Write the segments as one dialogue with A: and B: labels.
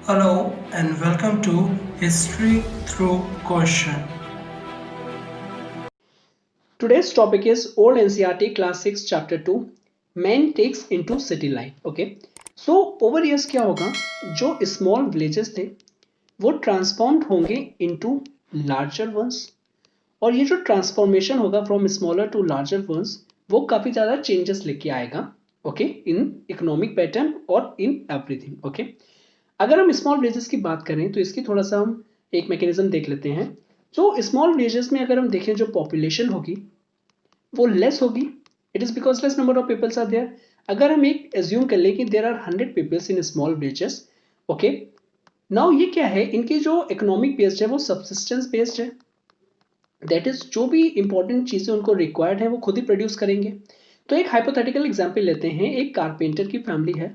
A: Hello and welcome to History Through Question.
B: Today's topic is Old NCERT Class 6 Chapter 2 Man Takes into City Life. Okay. So over years क्या होगा, जो small villages थे वो transformed होंगे into larger once, और ये जो transformation होगा from smaller to larger once वो काफी ज्यादा चेंजेस लेके आएगा. ओके, इन इकोनॉमिक पैटर्न और इन एवरीथिंग. ओके, अगर हम स्मॉल विलेजेस की बात करें तो इसकी थोड़ा सा हम एक मैकेनिज्म देख लेते हैं. जो स्मॉल विलेजेस में अगर हम देखें जो पॉपुलेशन होगी वो लेस होगी. It is because less number of peoples are there. अगर हम एक एज्यूम कर लें कि there are 100 peoples in small villages. Okay, now ये क्या है, इनकी जो इकोनॉमिक बेस्ड है वो सबसिस्टेंस बेस्ड है. दैट इज जो भी इंपॉर्टेंट चीजें उनको रिक्वायर्ड है वो खुद ही प्रोड्यूस करेंगे. तो एक हाइपोथेटिकल एग्जांपल लेते हैं. एक कारपेंटर की फैमिली है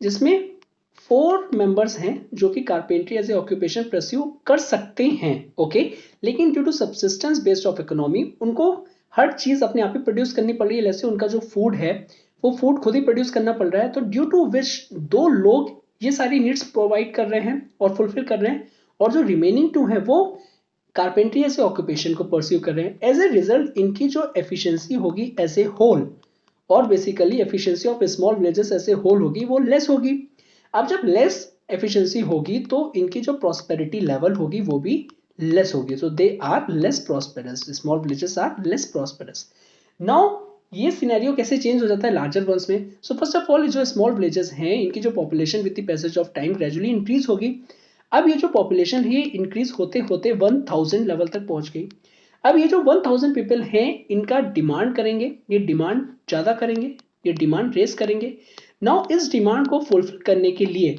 B: जिसमें 4 मेंबर्स हैं जो कि carpentry as a occupation pursue कर सकते हैं. ओके, लेकिन due to subsistence based of economy उनको हर चीज अपने आप ही प्रोड्यूस करनी पड़ रही है. जैसे उनका जो फूड है वो फूड खुद ही प्रोड्यूस करना पड़ रहा है. तो ड्यू टू विच 2 लोग ये सारी नीड्स प्रोवाइड कर रहे हैं और फुलफिल कर रहे हैं, और जो रिमेनिंग 2 हैं वो कारपेंट्री एज ए ऑक्यूपेशन को परस्यू कर रहे हैं. एज ए रिजल्ट इनकी जो एफिशिएंसी होगी एज ए होल, और basically efficiency of small villages as a whole होगी वो लेस होगी. अब जब लेस एफिशिएंसी होगी तो इनकी जो प्रॉस्पेरिटी लेवल होगी वो भी लेस होगी. So they are less prosperous, small villages are less prosperous. Now ये सिनेरियो कैसे चेंज हो जाता है लार्जर वंस में. सो फर्स्ट ऑफ ऑल जो स्मॉल विलेजेस हैं इनकी जो population with the passage of time gradually increase होगी. अब ये जो पॉपुलेशन है इंक्रीज होते होते 1000 लेवल तक पहुंच गई. अब ये जो 1000 पीपल हैं इनका डिमांड करेंगे, ये डिमांड ज्यादा करेंगे, ये डिमांड रेस करेंगे. नाउ इस डिमांड को फुलफिल करने के लिए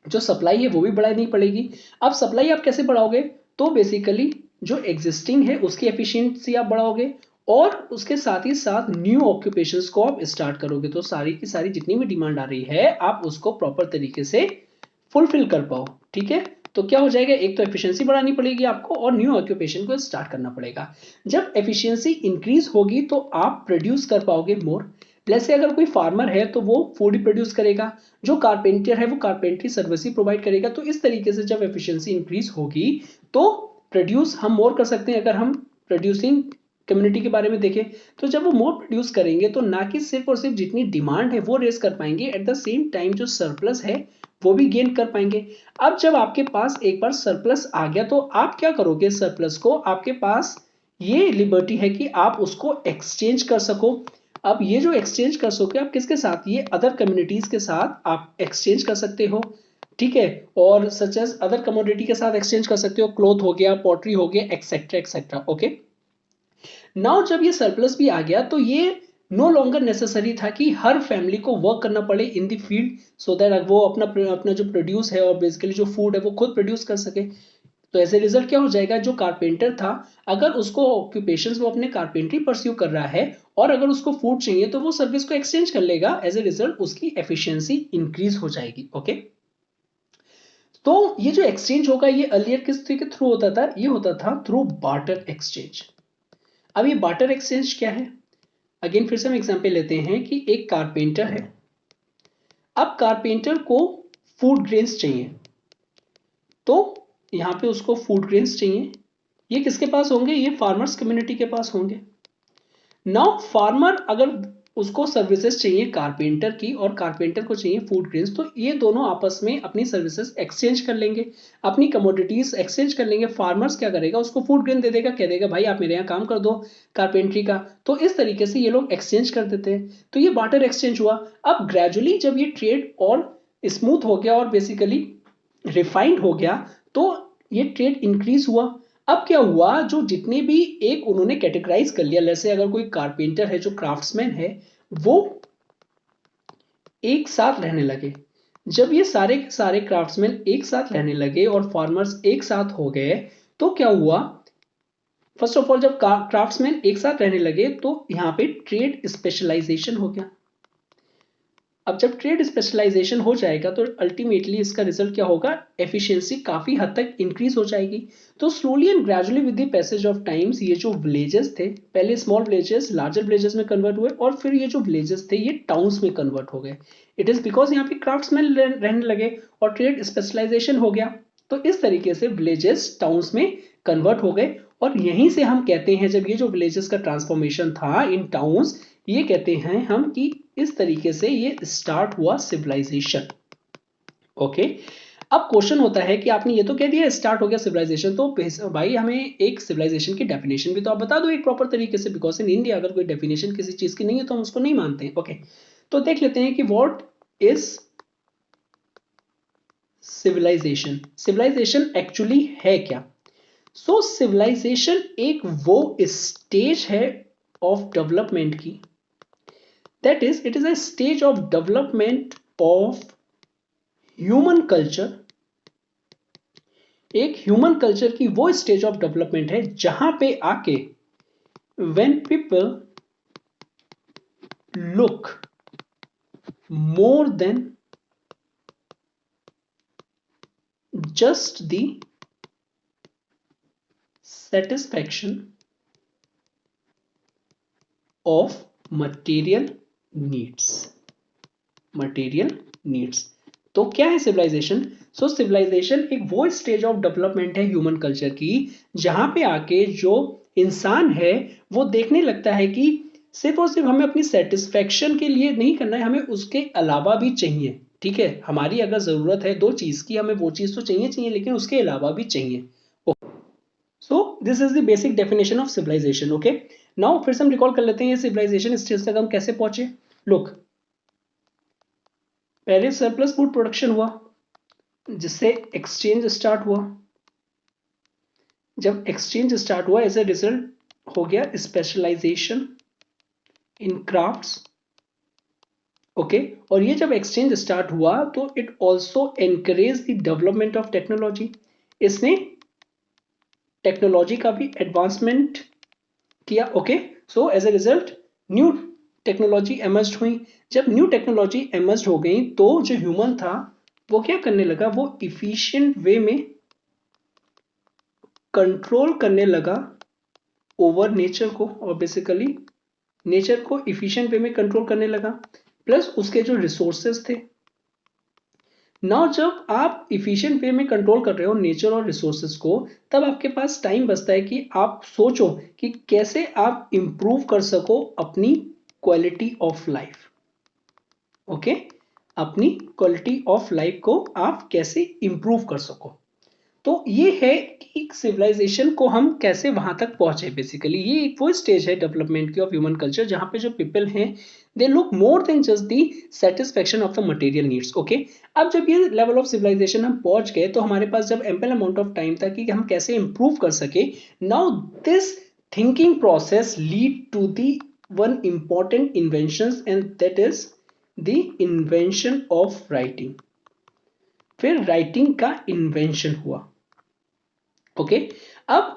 B: जो सप्लाई है वो भी बढ़ानी पड़ेगी. अब सप्लाई आप कैसे बढ़ाओगे, तो बेसिकली जो एग्जिस्टिंग है उसकी एफिशिएंसी आप बढ़ाओगे और उसके साथ ही साथ न्यू ऑक्यूपेशंस को आप स्टार्ट करोगे. तो सारी की सारी जितनी भी डिमांड आ रही है आप उसको प्रॉपर तरीके से फुलफिल कर पाओ. ठीक है, तो क्या हो जाएगा, एक तो एफिशिएंसी बढ़ानी पड़ेगी आपको और न्यू ऑक्यूपेशन को स्टार्ट करना पड़ेगा. जब एफिशिएंसी इंक्रीज होगी तो आप प्रोड्यूस कर पाओगे मोर. जैसे अगर कोई फार्मर है तो वो फूड ही प्रोड्यूस करेगा, जो कारपेंटर है वो कारपेंट्री सर्विस ही प्रोवाइड करेगा. तो इस तरीके से जब एफिशिएंसी इंक्रीज होगी तो प्रोड्यूस हम मोर कर सकते हैं. अगर हम प्रोड्यूसिंग कम्युनिटी के बारे में देखें तो जब वो मोर प्रोड्यूस करेंगे तो ना कि सिर्फ और सिर्फ जितनी डिमांड है वो रेस कर पाएंगे, एट द सेम टाइम जो सरप्लस है वो भी गेन कर पाएंगे. अब जब आपके पास एक बार सरप्लस आ गया तो आप क्या करोगे, सरप्लस को आपके पास ये लिबर्टी है कि आप उसको एक्सचेंज कर सको. अब ये जो एक्सचेंज कर सकोगे आप किसके साथ, ये अदर कम्युनिटीज के साथ आप एक्सचेंज कर सकते हो. ठीक है, और सच एज अदर कमोडिटी के साथ एक्सचेंज कर सकते हो, क्लोथ हो गया, पॉटरी हो गया, एक्सेट्रा एक्सेट्रा. ओके, नाउ जब ये सरप्लस भी आ गया तो ये नो लॉन्गर नेसेसरी था कि हर फैमिली को वर्क करना पड़े in the field, so that वो अपना अपना जो प्रोड्यूस है और बेसिकली जो फूड है वो खुद प्रोड्यूस कर सके. तो एज ए रिजल्ट क्या हो जाएगा, जो कारपेंटर था अगर उसको ऑक्यूपेशन वो अपने कारपेंट्री परस्यू कर रहा है और अगर उसको फूड चाहिए तो वो सर्विस को एक्सचेंज कर लेगा. एज ए रिजल्ट उसकी एफिशिएंसी इंक्रीज हो जाएगी. ओके, तो ये जो एक्सचेंज होगा ये अर्लियर किस के थ्रू होता था, ये होता था थ्रू बार्टर एक्सचेंज. अब ये बार्टर एक्सचेंज क्या है, अगेन फिर से हम एग्जांपल लेते हैं कि एक कारपेंटर है. अब कारपेंटर को फूड ग्रेन्स चाहिए, तो यहां पे उसको फूड ग्रेन्स चाहिए. ये किसके पास होंगे, ये फार्मर्स कम्युनिटी के पास होंगे. नाउ फार्मर अगर उसको सर्विसेज चाहिए कारपेंटर की और कारपेंटर को चाहिए फूड ग्रेन्स, तो ये दोनों आपस में अपनी सर्विसेज एक्सचेंज कर लेंगे, अपनी कमोडिटीज एक्सचेंज कर लेंगे. फार्मर्स क्या करेगा, उसको फूड ग्रेन दे देगा, कह देगा भाई आप मेरे यहाँ काम कर दो कारपेंट्री का. तो इस तरीके से ये लोग एक्सचेंज कर देते हैं. तो ये बार्टर एक्सचेंज हुआ. अब ग्रेजुअली जब ये ट्रेड और स्मूथ हो गया और बेसिकली रिफाइंड हो गया तो ये ट्रेड इंक्रीज हुआ. अब क्या हुआ, जो जितने भी एक उन्होंने कैटेगराइज कर लिया, जैसे अगर कोई कारपेंटर है जो क्राफ्ट्समैन है वो एक साथ रहने लगे. जब ये सारे के सारे क्राफ्ट्समैन एक साथ रहने लगे और फार्मर्स एक साथ हो गए तो क्या हुआ, फर्स्ट ऑफ ऑल जब क्राफ्ट्समैन एक साथ रहने लगे तो यहां पे ट्रेड स्पेशलाइजेशन हो गया. अब जब ट्रेड स्पेशलाइजेशन हो जाएगा तो अल्टीमेटली इसका रिजल्ट क्या होगा, एफिशिएंसी काफी हद तक इंक्रीज हो जाएगी। तो slowly and gradually with the passage of times ये जो विलेजेस थे, पहले स्मॉल विलेजेस लार्जर विलेजेस में कन्वर्ट हुए और फिर ये जो विलेजेस थे ये टाउन्स में कन्वर्ट हो गए। इट इज बिकॉज यहाँ पे क्राफ्ट्समैन रहने लगे और ट्रेड स्पेशलाइजेशन हो गया। तो इस तरीके से विलेजेस टाउन्स में कन्वर्ट हो गए और यहीं से हम कहते हैं, जब ये जो विलेजेस का ट्रांसफॉर्मेशन था इन टाउन्स, ये कहते हैं हम कि इस तरीके से ये स्टार्ट हुआ सिविलाइजेशन। ओके, अब क्वेश्चन होता है कि आपने ये तो कह दिया स्टार्ट हो गया सिविलाइजेशन, तो भाई हमें एक सिविलाइजेशन की डेफिनेशन भी तो आप बता दो एक प्रॉपर तरीके से, बिकॉज इन इंडिया अगर कोई डेफिनेशन किसी चीज की नहीं है तो हम उसको नहीं मानते हैं। ओके, तो देख लेते हैं कि what is civilization. Civilization actually है क्या? सो सिविलाइजेशन एक वो स्टेज है ऑफ डेवलपमेंट की, that is it is a stage of development of human culture। एक ह्यूमन कल्चर की वो स्टेज ऑफ डेवलपमेंट है जहां पे आके when people look more than just the satisfaction of material needs। Material needs. तो क्या है सिविलाइजेशन? सो सिविलाइजेशन एक वो स्टेज ऑफ डेवलपमेंट है ह्यूमन कल्चर की जहां पे आके जो इंसान है वो देखने लगता है कि सिर्फ और सिर्फ हमें अपनी सेटिस्फेक्शन के लिए नहीं करना है, हमें उसके अलावा भी चाहिए। ठीक है, हमारी अगर जरूरत है दो चीज की, हमें वो चीज तो चाहिए लेकिन उसके अलावा भी चाहिए। So this is the basic definition of civilisation. Okay, now फिर से हम रिकॉल कर लेते हैं ये सिविलाइजेशन स्टेज तक हम कैसे पहुंचे। लुक, पहले सरप्लस फूड प्रोडक्शन हुआ जिससे एक्सचेंज स्टार्ट हुआ। जब एक्सचेंज स्टार्ट हुआ एज ए रिजल्ट हो गया स्पेशलाइजेशन इन क्राफ्ट्स। ओके, और ये जब एक्सचेंज स्टार्ट हुआ तो it also encourage the development of technology. इसने टेक्नोलॉजी का भी एडवांसमेंट किया। Okay, so as a result new technology emerge हुई। जब न्यू टेक्नोलॉजी एमर्ज हो गई तो जो ह्यूमन था वो क्या करने लगा, वो इफिशिएंट वे में कंट्रोल करने लगा ओवर नेचर को, और बेसिकली नेचर को इफिशिएंट वे में कंट्रोल करने लगा, प्लस उसके जो रिसोर्सेस थे। नाउ जब आप इफिशिएंट वे में कंट्रोल कर रहे हो नेचर और रिसोर्सेस को, तब आपके पास टाइम बचता है कि आप सोचो कि कैसे आप इंप्रूव कर सको अपनी क्वालिटी ऑफ लाइफ। ओके, अपनी क्वालिटी ऑफ लाइफ को आप कैसे इंप्रूव कर सको। तो ये है कि सिविलाइजेशन को हम कैसे वहां तक पहुंचे। बेसिकली ये एक वो स्टेज है डेवलपमेंट की ऑफ ह्यूमन कल्चर जहां पे जो पीपल हैं they look more than just the satisfaction of the material needs. Okay, अब जब ये लेवल ऑफ सिविलाइजेशन हम पहुंच गए तो हमारे पास जब एम्पल अमाउंट ऑफ टाइम था कि हम कैसे इंप्रूव कर सके, now this thinking process lead to the one important invention and that is the invention of writing. फिर राइटिंग का इन्वेंशन हुआ। ओके, अब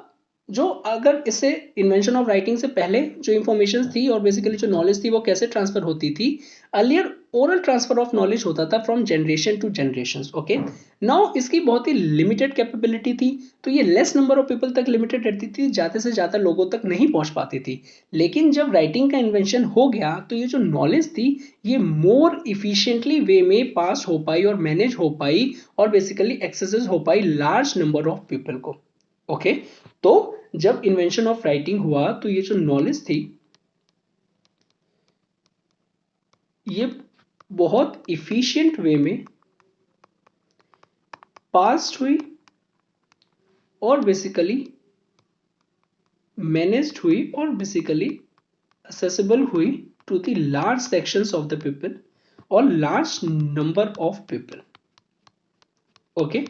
B: जो अगर इससे इन्वेंशन ऑफ राइटिंग से पहले जो इंफॉर्मेशन थी और बेसिकली जो नॉलेज थी वो कैसे ट्रांसफर होती थी, earlier oral transfer of knowledge होता था from generation to generation. Okay, now इसकी बहुत ही लिमिटेड कैपेबिलिटी थी, तो ये लेस नंबर ऑफ पीपल तक लिमिटेड रहती थी, ज़्यादा से ज़्यादा लोगों तक नहीं पहुंच पाती थी। लेकिन जब राइटिंग का इन्वेंशन हो गया तो ये जो नॉलेज थी ये मोर इफिशिएंटली वे में पास हो पाई और मैनेज हो पाई और बेसिकली एक्सेस हो पाई लार्ज नंबर ऑफ पीपल को। ओके, तो जब इन्वेंशन ऑफ राइटिंग हुआ तो ये जो नॉलेज थी ये बहुत इफिशिएंट वे में पास्ड हुई और बेसिकली मैनेज्ड हुई और बेसिकली accessible हुई to the large sections of the people और large number of people. Okay,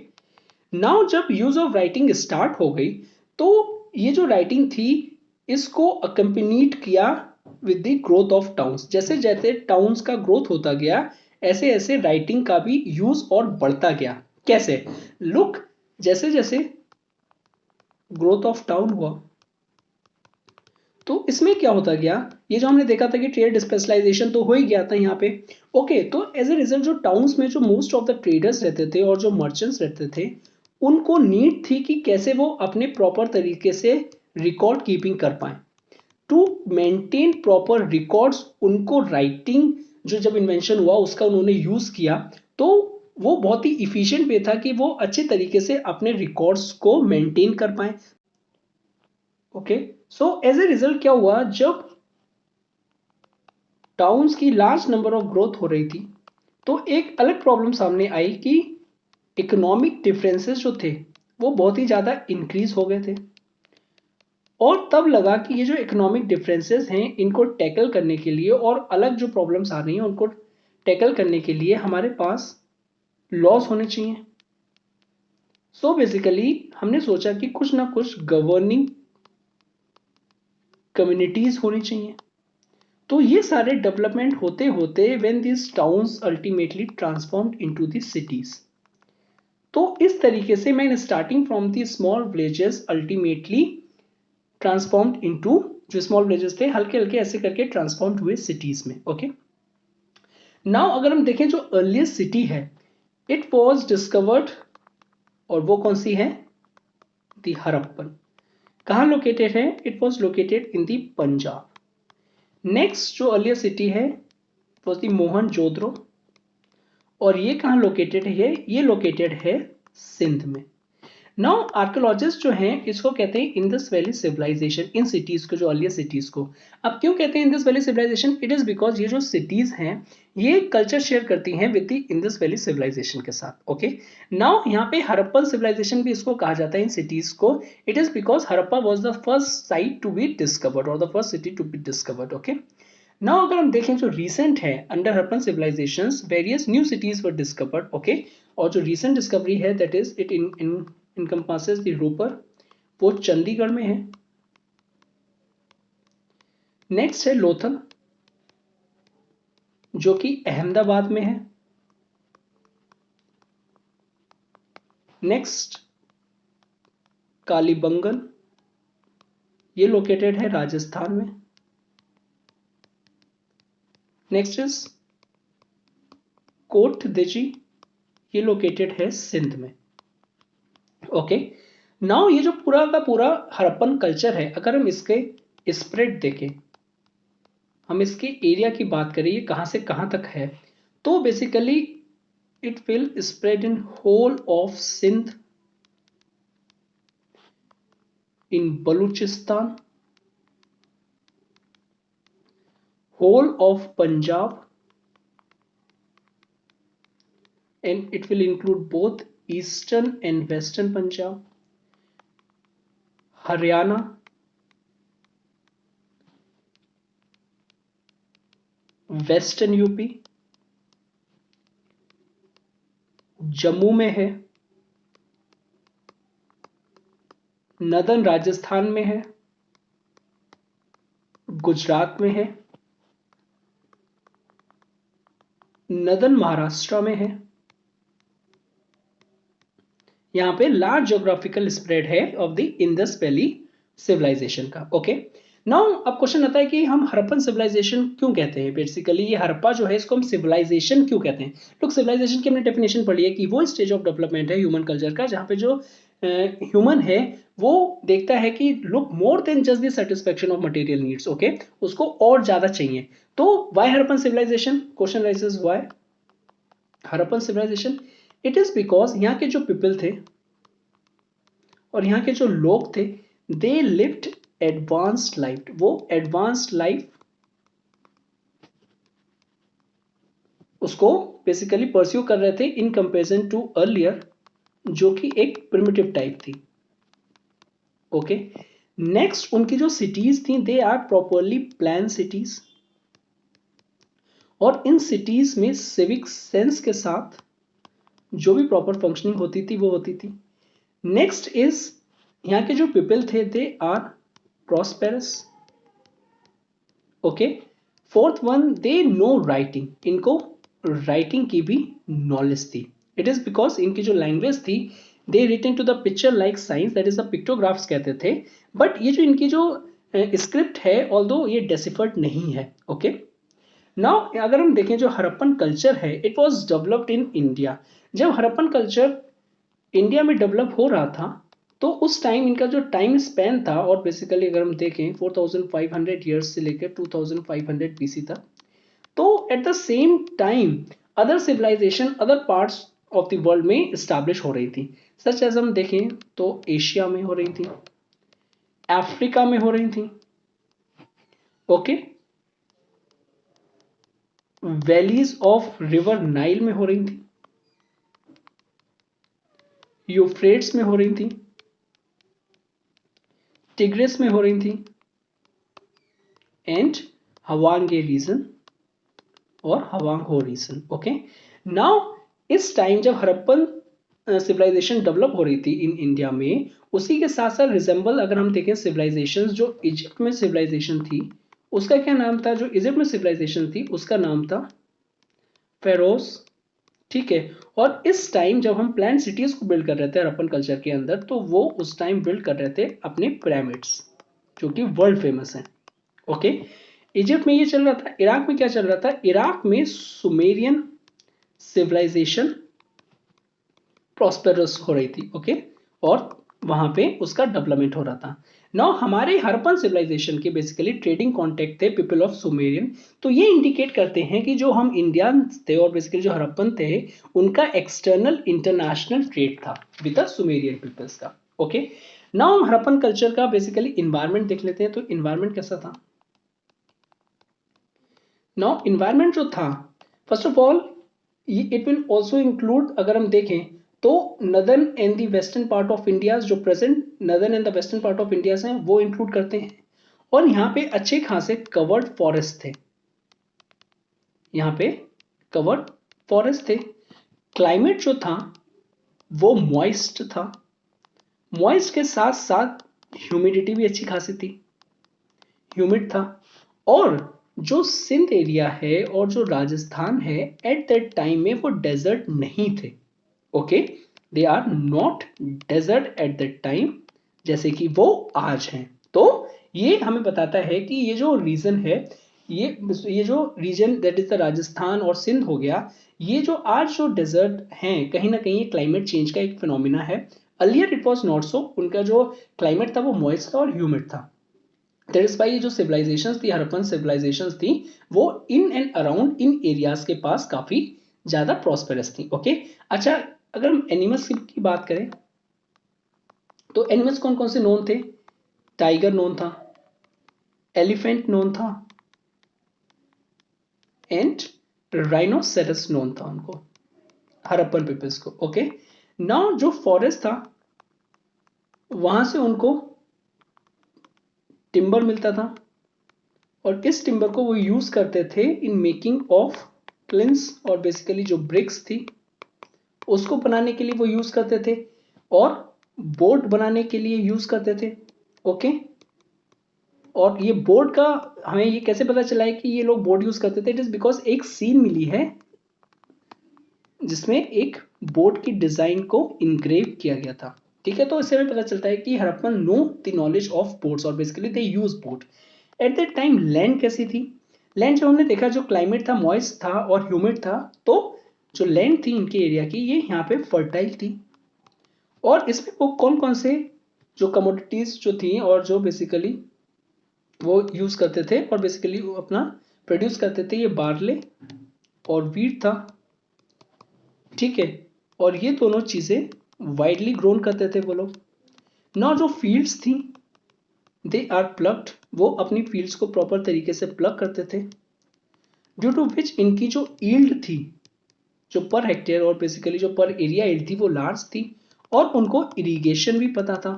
B: now जब यूज ऑफ राइटिंग स्टार्ट हो गई तो ये जो राइटिंग थी इसको अकम्पनीड किया with the growth of towns. जैसे जैसे टाउन्स का ग्रोथ होता गया ऐसे ऐसे राइटिंग का भी यूज और बढ़ता गया। कैसे? लुक, जैसे जैसे ग्रोथ ऑफ टाउन हुआ तो इसमें क्या होता गया, ये जो हमने देखा था कि ट्रेड स्पेशलाइजेशन तो हो ही गया था यहाँ पे। ओके, तो एज ए रिजल्ट जो टाउन्स में जो मोस्ट ऑफ द ट्रेडर्स रहते थे और जो मर्चेंट्स रहते थे, उनको नीड थी कि कैसे वो अपने प्रॉपर तरीके से रिकॉर्ड कीपिंग कर पाए। टू मेंटेन प्रॉपर रिकॉर्ड्स, उनको राइटिंग जो जब इन्वेंशन हुआ उसका उन्होंने यूज किया, तो वो बहुत ही इफिशिएंट वे था कि वो अच्छे तरीके से अपने रिकॉर्ड्स को मेंटेन कर पाए। Okay, so as a result क्या हुआ, जब टाउन्स की लार्ज नंबर ऑफ ग्रोथ हो रही थी, तो एक अलग प्रॉब्लम सामने आई कि इकोनॉमिक डिफरेंसेस जो थे वो बहुत ही ज्यादा इंक्रीज हो गए थे। और तब लगा कि ये जो इकोनॉमिक डिफरेंसेस हैं इनको टैकल करने के लिए, और अलग जो प्रॉब्लम्स आ रही हैं उनको टैकल करने के लिए हमारे पास लॉज होने चाहिए। सो बेसिकली हमने सोचा कि कुछ ना कुछ गवर्निंग कम्युनिटीज होनी चाहिए। तो ये सारे डेवलपमेंट होते होते when this towns ultimately transformed into the cities. तो इस तरीके से मैं starting from the small villages ultimately transformed into, जो स्मॉल विलेजेस थे हल्के हल्के ऐसे करके ट्रांसफॉर्म्ड हुए सिटीज में। ओके, नाउ अगर हम देखें जो अर्लीस्ट सिटी है, इट वाज डिस्कवर्ड, और वो कौन सी है, दी हड़प्पन। कहाँ लोकेटेड है, it was located in the Punjab. Next जो अर्लीस्ट सिटी है वाज दी मोहनजोदड़ो, और ये कहाँ लोकेटेड है, ये लोकेटेड है सिंध में। नाउ आर्कियोलॉजिस्ट जो हैं इसको कहते हैं इंडस वैली सिविलाइजेशन, इन सिटीज को, जो अर्लियर सिटीज को। अब क्यों कहते हैं Indus valley civilisation, it is because ये जो सिटीज हैं ये कल्चर शेयर करती हैं with the Indus valley civilisation के साथ। ओके, नाउ यहाँ पे हड़प्पन सिविलाइजेशन भी इसको कहा जाता है इन सिटीज को, it is because Harappa was the first site to be discovered और the first city to be discovered. Okay, now अगर हम देखें जो रीसेंट है under Harappan civilisations various new cities were discovered. Okay, और जो रीसेंट डिस्कवरी है that is it encompasses the Ropar, वो चंडीगढ़ में है। नेक्स्ट है लोथल जो कि अहमदाबाद में है। नेक्स्ट कालीबंगन, ये लोकेटेड है राजस्थान में। नेक्स्ट इज कोट दिजी, ये लोकेटेड है सिंध में। ओके, नाउ ये जो पूरा का पूरा हड़प्पन कल्चर है, अगर हम इसके स्प्रेड देखें, हम इसके एरिया की बात करें, ये कहां से कहां तक है, तो basically it will spread in whole of Sindh, in Balochistan, whole of Punjab, and it will include both eastern and western Punjab, Haryana, western UP, Jammu में है, नदन राजस्थान में है, गुजरात में है, नदन महाराष्ट्र में है। यहां पे लार्ज ज्योग्राफिकल स्प्रेड है of the Indus valley civilisation का। ओके, नाउ अब क्वेश्चन आता है कि हम हड़प्पन सिविलाइजेशन क्यों कहते हैं, बेसिकली ये हड़प्पा जो है इसको हम सिविलाइजेशन क्यों कहते हैं। लोग सिविलाइजेशन की हमने डेफिनेशन पढ़ी है कि वो स्टेज ऑफ डेवलपमेंट है ह्यूमन कल्चर का जहां पे जो ह्यूमन है वो देखता है कि look more than just the satisfaction of material needs. Okay, उसको और ज्यादा चाहिए। तो why Harappan civilisation, question raises why Harappan civilisation, it is because यहाँ के जो पीपल थे और यहाँ के जो लोग थे, दे लिव्ड एडवांस्ड लाइफ, वो एडवांस्ड लाइफ उसको बेसिकली परस्यू कर रहे थे इन कंपेरिजन टू अर्लियर जो कि एक प्रिमिटिव टाइप थी। ओके, नेक्स्ट उनकी जो सिटीज थी they are properly plan cities, और इन सिटीज में सिविक सेंस के साथ जो भी प्रॉपर फंक्शनिंग होती थी वो होती थी। नेक्स्ट इज यहाँ के जो पीपल थे they are prosperous. Okay, fourth one they know writing, इनको राइटिंग की भी नॉलेज थी। इट इज बिकॉज इनकी जो लैंग्वेज थी they written to the picture like signs, that is the pictographs कहते थे। बट ये जो इनकी जो स्क्रिप्ट है, ऑल्दो ये डेसिफर्ड नहीं है। ओके, नाउ अगर हम देखें जो हड़प्पन कल्चर है, it was developed in India. जब हड़प्पन कल्चर इंडिया में डेवलप हो रहा था तो उस टाइम इनका जो टाइम स्पैन था, और बेसिकली अगर हम देखें 4500 ईयर्स से लेकर 2500 बीसी तक, तो at the same time other civilisation other parts of the world में स्टैब्लिश हो रही थी। सच एज हम देखें तो एशिया में हो रही थी, अफ्रीका में हो रही थी, okay, valleys of river Nile में हो रही थी, यूफ्रेट्स में हो रही थी, टिग्रिस में हो रही थी, एंड हवांगे रीजन और हवांग हो रीजन। ओके, नाउ इस टाइम जब हड़प्पन सिविलाइजेशन डेवलप हो रही थी इन इंडिया में, उसी के साथ साथ रिजेंबल अगर हम देखें सिविलाइजेशन, जो इजिप्ट में सिविलाइजेशन थी उसका क्या नाम था, जो इजिप्ट में सिविलाइजेशन थी उसका नाम था फेरोस। ठीक है, और इस टाइम जब हम प्लान सिटीज को बिल्ड कर रहे थे हड़प्पन कल्चर के अंदर, तो वो उस टाइम बिल्ड कर रहे थे अपने पिरामिड्स जो कि वर्ल्ड फेमस हैं। ओके, इजिप्ट में ये चल रहा था। इराक में क्या चल रहा था, इराक में सुमेरियन सिविलाइजेशन प्रॉस्पेरस हो रही थी। ओके, और वहां पे उसका डेवलपमेंट हो रहा था। नाउ हमारे हड़प्पन सिविलाइजेशन के बेसिकली ट्रेडिंग कॉन्टेक्ट थे पीपल ऑफ सुमेरियन, तो ये इंडिकेट करते हैं कि जो हम इंडियन थे और बेसिकली जो हड़प्पन थे उनका एक्सटर्नल इंटरनेशनल ट्रेड था विद द सुमेरियन पीपल्स का। ओके, नाउ हम हड़प्पन कल्चर का बेसिकली इन्वायरमेंट देख लेते हैं। तो इन्वायरमेंट कैसा था, नाउ इन्वायरमेंट जो था, first of all it will also include, अगर हम देखें तो northern and the western part of India, जो present northern and the western part of India हैं वो इंक्लूड करते हैं। और यहाँ पे अच्छे खासे कवर्ड फॉरेस्ट थे, यहाँ पे कवर्ड फॉरेस्ट थे। क्लाइमेट जो था वो मॉइस्ट था, मॉइस्ट के साथ साथ ह्यूमिडिटी भी अच्छी खासी थी, ह्यूमिड था। और जो सिंध एरिया है और जो राजस्थान है एट दैट टाइम में वो डेजर्ट नहीं थे। Okay, they are not desert at that time जैसे कि वो आज हैं। तो ये हमें बताता है कि ये जो रीजन है, ये जो region that is the Rajasthan और सिंध हो गया, ये जो आज जो डेजर्ट हैं कहीं ना कहीं ये क्लाइमेट चेंज का एक फिनोमिना है। Earlier it was not so, उनका जो क्लाइमेट था वो मॉइस्ट था और ह्यूमिड था। दैट इज वाई ये जो सिविलाइजेशंस थी, हड़प्पन सिविलाइजेशंस थी, वो in and around in areas के पास काफी ज्यादा प्रॉस्पेरस थी। ओके, अच्छा अगर हम एनिमल्स की बात करें तो एनिमल्स कौन कौन से नोन थे, टाइगर नोन था, एलिफेंट नोन था, एंड राइनोसेरस नोन था उनको, हड़प्पन पीपल्स को। ओके, नाउ जो फॉरेस्ट था वहां से उनको टिम्बर मिलता था, और इस टिम्बर को वो यूज करते थे इन मेकिंग ऑफ क्लिंस, और बेसिकली जो ब्रिक्स थी उसको बनाने के लिए वो यूज करते थे, और बोट बनाने के लिए यूज करते थे। ओके, और ये बोट का हमें ये कैसे पता चला है कि ये लोग बोट यूज करते थे, इट इज बिकॉज एक सीन मिली है जिसमें एक बोट की डिजाइन को इनग्रेव किया गया था। ठीक है, तो इससे हमें पता चलता है कि Harappan know the knowledge of boats और basically they use boat. At that time land कैसी थी, लैंड जब हमने देखा जो क्लाइमेट था मॉइस्ट था और ह्यूमिड था, तो जो लैंड थी इनके एरिया की ये यहाँ पे फर्टाइल थी। और इसमें वो कौन कौन से जो कमोडिटीज जो थी और जो बेसिकली वो यूज करते थे और बेसिकली वो अपना प्रोड्यूस करते थे, ये बार्ले और वीट था। ठीक है, और ये दोनों चीजें वाइडली ग्रोन करते थे वो लोग। ना जो फील्ड्स थी दे आर प्लग्ड, वो अपनी फील्ड्स को प्रॉपर तरीके से प्लग करते थे, ड्यू टू विच इनकी जो ईल्ड थी, जो पर हेक्टेयर और बेसिकली जो पर एरिया ईल्ड थी वो लार्ज थी, और उनको इरिगेशन भी पता था।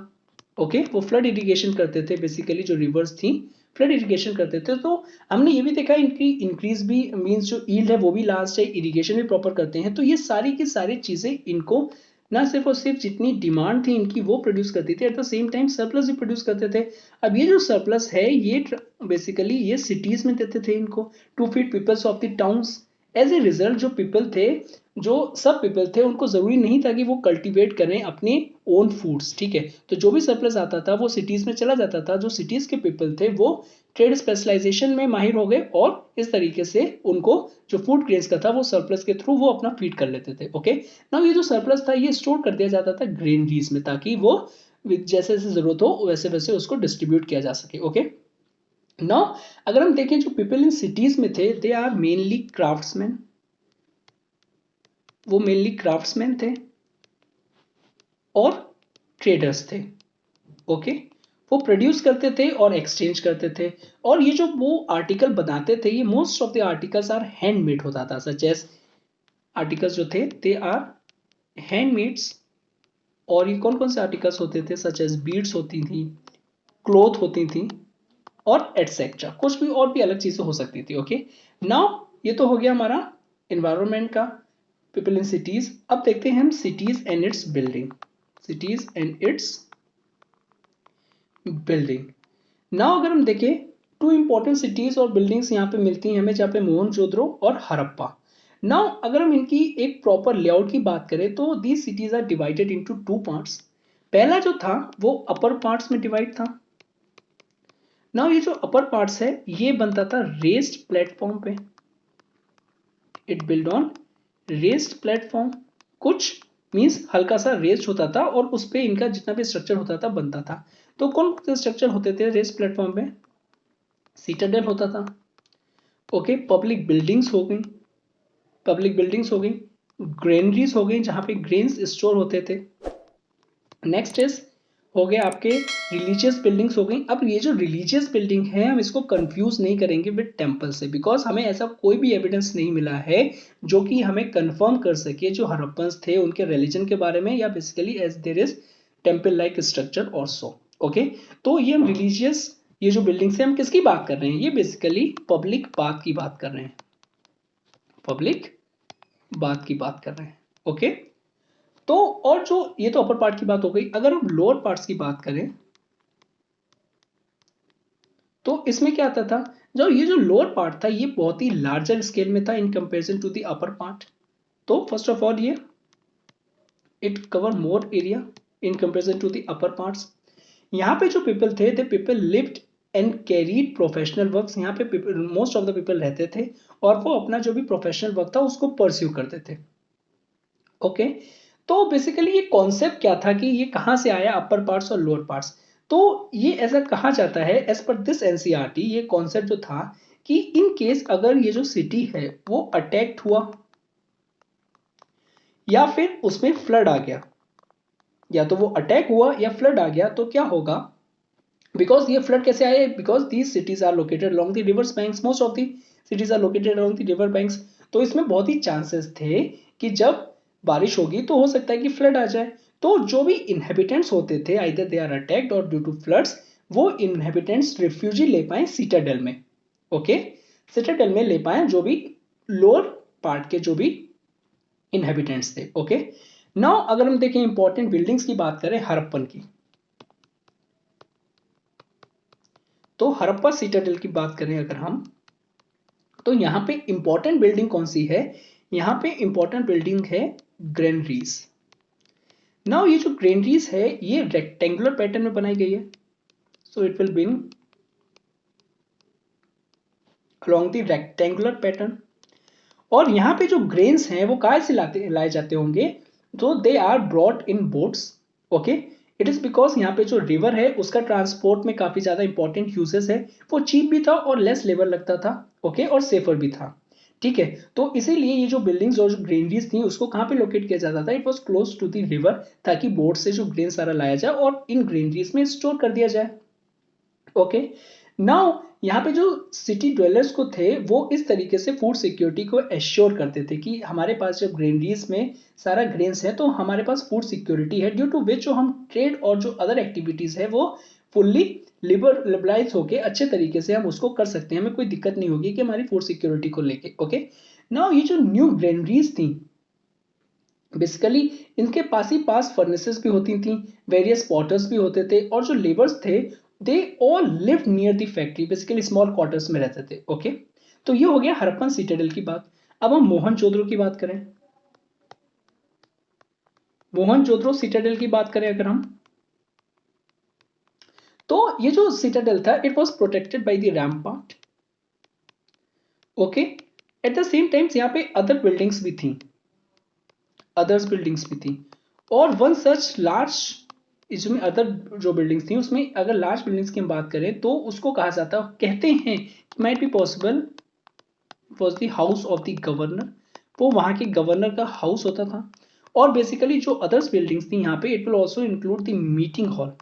B: ओके, वो फ्लड इरिगेशन करते थे, बेसिकली जो रिवर्स थी फ्लड इरिगेशन करते थे। तो हमने ये भी देखा इनकी इंक्रीज भी मींस जो ईल्ड है वो भी लार्ज है, इरिगेशन भी प्रॉपर करते हैं। तो ये सारी की सारी चीजें इनको ना सिर्फ और सिर्फ जितनी डिमांड थी इनकी वो प्रोड्यूस करती थी, eight the same time surplus भी प्रोड्यूस करते थे। अब ये जो सरप्लस है ये बेसिकली ये सिटीज में देते थे इनको to feed peoples of the towns. As a result जो पीपल थे जो सब पीपल थे उनको जरूरी नहीं था कि वो कल्टीवेट करें अपने ओन फूड्स, ठीक है। तो जो भी सरप्लस आता था वो सिटीज में चला जाता था। जो सिटीज के पीपल थे वो ट्रेड स्पेशलाइजेशन में माहिर हो गए और इस तरीके से उनको जो फूड ग्रेन्स का था वो सरप्लस के थ्रू वो अपना फीड कर लेते थे। ओके, नाउ ये जो सरप्लस था ये स्टोर कर दिया जाता था ग्रेनरीज में, ताकि वो जैसे जैसे जरूरत हो वैसे वैसे उसको डिस्ट्रीब्यूट किया जा सके। ओके, नाउ अगर हम देखें जो पीपल इन सिटीज में थे दे आर मेनली क्राफ्ट्समैन, वो मेनली क्राफ्ट्समैन थे और ट्रेडर्स थे। ओके, वो प्रोड्यूस करते थे और एक्सचेंज करते थे। और ये जो वो आर्टिकल बनाते थे ये most of the articles are handmade होता था, सच एज आर्टिकल्स जो थे दे आर हैंडमेड्स। और ये कौन कौन से आर्टिकल्स होते थे, सच एज बीड्स होती थी, क्लोथ होती थी और एटसेट्रा, कुछ भी और भी अलग चीजें हो सकती थी। ओके, नाउ ये तो हो गया हमारा एनवायरमेंट का, पीपल इन सिटीज। अब देखते हैं हम cities and it's building, cities and it's building. Now अगर हम देखें टू इंपॉर्टेंट सिटीज और बिल्डिंग्स यहाँ पे मिलती हैं हमें, जहाँ पे मोहनजोदड़ो और हड़प्पा। नाउ अगर हम इनकी एक प्रॉपर लेआउट की बात करें तो these cities are divided into two parts. पहला जो था वो अपर पार्ट्स में डिवाइड था। नाउ ये जो अपर पार्ट्स है ये बनता था रेस्ड प्लेटफॉर्म पे, it build on raised platform. कुछ मींस हल्का सा रेस्ड होता था और उस पे इनका जितना भी स्ट्रक्चर होता था बनता था। तो कौन से स्ट्रक्चर होते थे रेस्ड प्लेटफॉर्म पे? सीटाडेल होता था। ओके, पब्लिक बिल्डिंग्स हो गई, पब्लिक बिल्डिंग्स हो गई, ग्रेनरीज हो गई जहां पे ग्रेन्स स्टोर होते थे। नेक्स्ट इज हो गए आपके रिलीजियस बिल्डिंग्स हो गई। अब ये जो रिलीजियस बिल्डिंग है हम इसको कंफ्यूज नहीं करेंगे विद टेम्पल से, बिकॉज हमें ऐसा कोई भी एविडेंस नहीं मिला है जो कि हमें कंफर्म कर सके जो हड़प्पन्स थे उनके रिलीजन के बारे में, या basically as there is temple like structure also. Okay, तो ये हम रिलीजियस ये जो बिल्डिंग्स है हम किसकी बात कर रहे हैं, ये बेसिकली पब्लिक बात की बात कर रहे हैं, पब्लिक बात की बात कर रहे हैं। ओके, तो और जो ये तो अपर पार्ट की बात हो गई। अगर हम लोअर पार्ट्स की बात करें तो इसमें क्या आता था, जो ये जो लोअर पार्ट था ये बहुत ही लार्जर स्केल में था in comparison to the upper part. तो फर्स्ट ऑफ ऑल ये it cover more area in comparison to the upper parts. यहाँ पे जो पीपल थे they people lived and carried professional works. यहाँ पे मोस्ट ऑफ द पीपल रहते थे और वो अपना जो भी प्रोफेशनल वर्क था उसको परस्यू करते थे। ओके, तो बेसिकली ये कॉन्सेप्ट क्या था कि ये कहाँ से आया अपर पार्ट्स और लोअर पार्ट्स। तो ये ऐसा कहा जाता है एज पर दिस एनसीईआरटी, ये कॉन्सेप्ट जो था कि इन केस अगर ये जो सिटी है वो अटैक्ट हुआ या फिर उसमें फ्लड आ गया, या तो वो अटैक हुआ या फ्लड आ गया, तो क्या होगा, बिकॉज ये फ्लड कैसे आए, because these cities are located along the rivers banks, most of the cities are located along the river banks. तो इसमें बहुत ही चांसेस थे कि जब बारिश होगी तो हो सकता है कि फ्लड आ जाए। तो जो भी इनहेबिटेंट्स होते थे आइदर दे आर अटैक्ड और ड्यू टू फ्लड्स, वो इनहेबिटेंट्स रिफ्यूजी ले पाए सिटाडेल में। ओके, सिटाडेल में ले पाए जो भी लोअर पार्ट के जो भी इनहेबिटेंट्स थे। ओके, नाउ अगर हम देखें इंपॉर्टेंट बिल्डिंग्स की बात करें हड़प्पन की, तो हड़प्पा सिटाडेल की बात करें अगर हम, तो यहां पे इंपॉर्टेंट बिल्डिंग कौन सी है, यहां पे इंपॉर्टेंट बिल्डिंग है ग्रेनरीज। नाउ ये जो ग्रेनरीज है ये रेक्टेंगुलर पैटर्न में बनाई गई है, so it will been along the rectangular pattern. और यहाँ पे जो ग्रेन्स हैं वो कहाँ से लाए जाते होंगे, तो they are brought in boats. Okay, it is because यहाँ पे जो रिवर है उसका ट्रांसपोर्ट में काफी ज्यादा इंपॉर्टेंट यूजेस है, वो चीप भी था और लेस लेबर लगता था। ओके, और सेफर भी था। ठीक है, तो इसीलिए ये जो बिल्डिंग्स और जो ग्रेनरीज थी उसको कहाँ पे लोकेट किया जाता था, it was close to the river, ताकि बोट से जो ग्रेन सारा लाया जाए और इन ग्रेनरीज में स्टोर कर दिया जाए। ओके, नाउ यहाँ पे जो सिटी ड्वेलर्स को थे वो इस तरीके से फूड सिक्योरिटी को एश्योर करते थे कि हमारे पास जब ग्रेनरीज में सारा ग्रेन्स है तो हमारे पास फूड सिक्योरिटी है, ड्यू टू विच जो हम ट्रेड और जो अदर एक्टिविटीज है वो फुल्ली लिबरलाइज होके अच्छे तरीके से हम उसको कर सकते हैं, हमें कोई दिक्कत नहीं होगी कि हमारी फूड सिक्योरिटी को लेके। ओके, नाउ ये जो न्यू ग्रेनरीज थी बेसिकली इनके पास ही पास फर्नेसेस भी होती थी, वेरियस पॉटर्स भी होते थे, और जो लेबर्स थे they all live near the factory, basically small quarters में रहते थे। ओके, तो ये हो गया हड़प्पन सिटाडेल की बात। अब हम मोहनजोदड़ो की बात करें मोहनजोदड़ो सिटाडेल की बात करें अगर हम, तो ये जो सिटाडेल था it was protected by the rampart, okay. Eight the same times यहाँ पे अदर बिल्डिंग्स भी थी, अदर्स बिल्डिंग्स भी थी, और वन सच लार्ज, इसमें अदर जो बिल्डिंग्स थी उसमें अगर लार्ज बिल्डिंग्स की हम बात करें तो उसको कहा जाता, कहते हैं might be possible was the house of the governor, वो वहां के गवर्नर का हाउस होता था। और बेसिकली जो अदर्स बिल्डिंग्स थी यहाँ पे it will also include the meeting hall,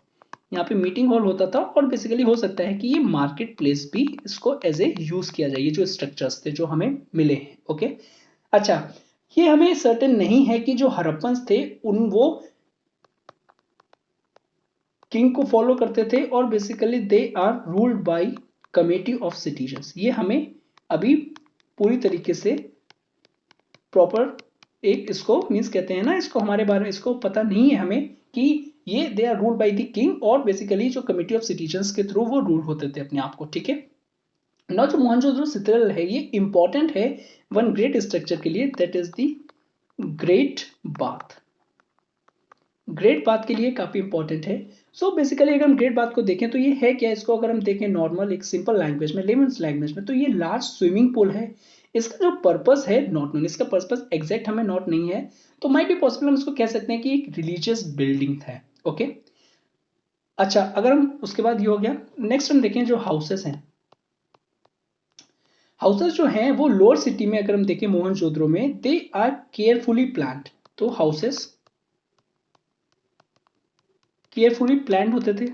B: यहाँ पे मीटिंग हॉल होता था, और बेसिकली हो सकता है कि ये मार्केट प्लेस भी इसको एज ए यूज किया जाए, ये जो स्ट्रक्चर्स थे जो हमें मिले हैं, ओके। अच्छा, ये हमें सर्टेन नहीं है कि जो हड़प्पन्स थे उन वो किंग को फॉलो करते थे, और basically they are ruled by committee of citizens, ये हमें अभी पूरी तरीके से प्रॉपर एक इसको मीन्स कहते हैं ना, इसको हमारे बारे में इसको पता नहीं है हमें कि ये they are ruled by the king, और बेसिकली जो कमेटी ऑफ सिटीजन्स के थ्रू वो रूल होते थे अपने आप को, ठीक है। ना जो मोहनजोदड़ो सिटाडेल है ये इंपॉर्टेंट है वन ग्रेट स्ट्रक्चर के लिए, that is the great bath, great bath के लिए काफी इंपॉर्टेंट है। सो बेसिकली अगर हम ग्रेट बाथ को देखें तो ये है क्या, इसको अगर हम देखें नॉर्मल एक सिंपल लैंग्वेज में, लेमन्स लैंग्वेज में, तो ये लार्ज स्विमिंग पूल है। इसका जो पर्पस है नॉट नोन, इसका पर्पस एग्जैक्ट हमें नॉट नहीं है, तो माइट बी पॉसिबल हम इसको कह सकते हैं कि एक रिलीजियस बिल्डिंग है, ओके। अच्छा, अगर हम उसके बाद ये हो गया, नेक्स्ट हम देखें जो हाउसेस हैं, हाउसेस जो हैं वो लोअर सिटी में अगर हम देखें मोहनजोदड़ो में, दे आर केयरफुली प्लान्ड, तो हाउसेस केयरफुली प्लान्ड होते थे,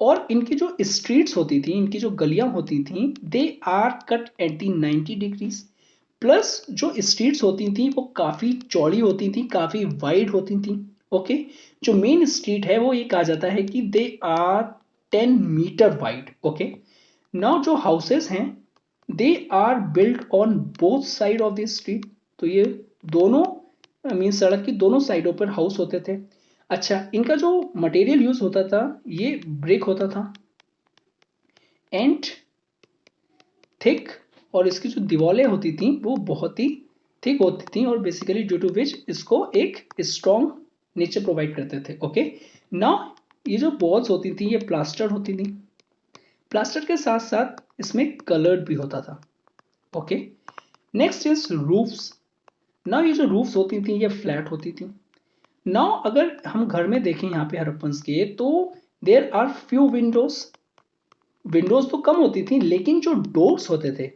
B: और इनकी जो स्ट्रीट्स होती थी, इनकी जो गलियां होती थी, they are cut at the 90 degrees, plus जो स्ट्रीट्स होती थी वो काफी चौड़ी होती थी, काफी वाइड होती थी, ओके। जो मेन स्ट्रीट है वो ये कहा जाता है कि they are 10 metre wide, okay. Now जो हाउसेस हैं they are built on both side of the street, तो ये दोनों मीन सड़क की दोनों साइडों पर हाउस होते थे। अच्छा, इनका जो मटेरियल यूज होता था ये ब्रिक होता था, एंड थिक, और इसकी जो दीवारें होती थी वो बहुत ही थिक होती थी, और बेसिकली ड्यू टू विच इसको एक स्ट्रॉन्ग नेचर प्रोवाइड करते थे, ओके। नाउ ये जो वॉल्स होती थी ये प्लास्टर होती थी, प्लास्टर के साथ साथ इसमें कलर्ड भी होता था, okay. Next is roofs, now ये जो रूफ्स होती थी ये फ्लैट होती थी। नाउ अगर हम घर में देखें यहाँ पे हड़प्पन्स के, तो there are few windows, windows तो कम होती थी लेकिन जो डोर्स होते थे